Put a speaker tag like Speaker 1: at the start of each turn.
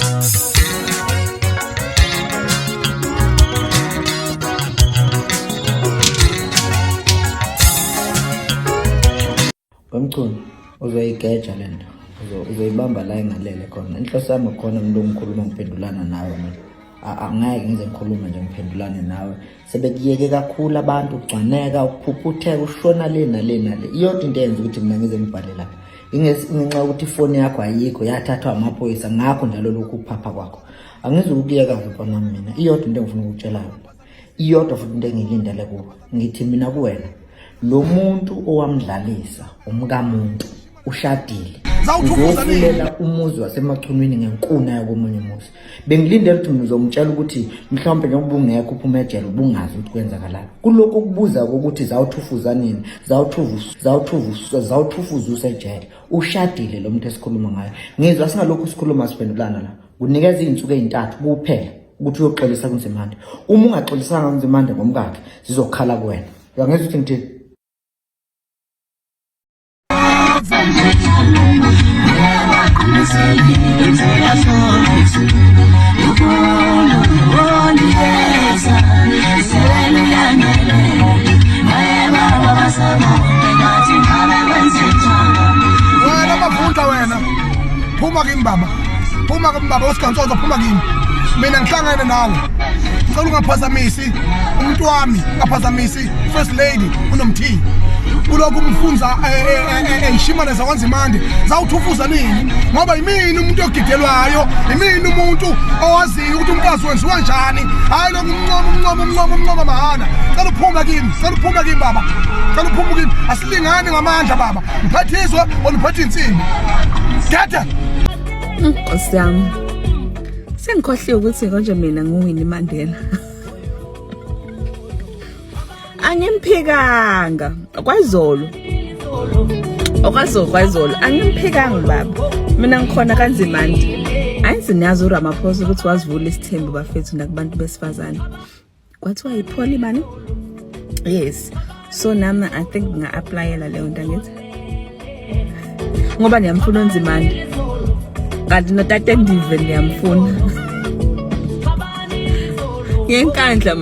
Speaker 1: Bamchunu uzoyigeja lento uzoyibamba la engalele khona inhloso yami khona ngikhuluma ngiphendulana nawe mina angeke ngize ngikhuluma nje ngiphendulane nawe sebekuyeke kakhulu abantu ugcaneka ukuphuphuteka ushona le iyodwa into eyenza ukuthi mina ngize ngibhale la ingenxa ukuthi ifoni yakho ayikho yathathwa amaphoyisa ngakho njalo lokhu uphapha kwakho angizukuyeka ngempona mina iyodwa into engifuna ukutshela yona iyodwa futhi into engilindele kuwe ngithi mina kuwena lo muntu owamdlalisa umkamuntu ushadile uzofulela umuzi wasemachunwini ngenkuna yakomunye umuzi bengilindele ukuthi ngizomtshela ukuthi mhlawumbe njengoba ungekho uphuma ejele ubungazi ukuthi kwenzakalani kuloko kubuza ukuthi zawuthufuza nini zawuthufuza usejele ushadile lo muntu esikhuluma ngayo ngizwa singalokhu sikhuluma siphendulana la kunikeza izinsuku ezintathu kuphela ukuthi uyoxolisa kuNzimande uma ungaxolisanga kuNzimande ngomkakhe zizokhala kuwena uyangizwa ukuthi ngithini
Speaker 2: wena phuma kimi baba usigantsonza phuma kimi mina ngihlangane nawe ngicela ungaphazamisi umuntu wami ngaphazamisi first lady unomthini kuloko umfunza eyishimane zakwaNzimande zawuthufuza nini ngoba yimini umuntu ogidelwayo yimini umuntu owaziyo ukuthi umkazi wenziwa njani hayi lo umncoma mahana cela uphuma kimi baba cela uphuma kimi asilingani ngamandla baba ngiphathizwe oliphatha insimbi gada
Speaker 3: Osiyami sengikhohliwe ukuthi konje mina nguWinnie Mandela angimphikanga kwayizolo angimphikanga baba mina ngikhona kaNzimande ayiziniyazi uRamaphosa ukuthi wazivula isithembu bafethu nakubantu besifazane kwathiwa yipholi bani yes so nami I think nga-applyela leyo nto ngithi ngoba niyamfuna uNzimande kanti notate Ndive niyamfuna ngenkandla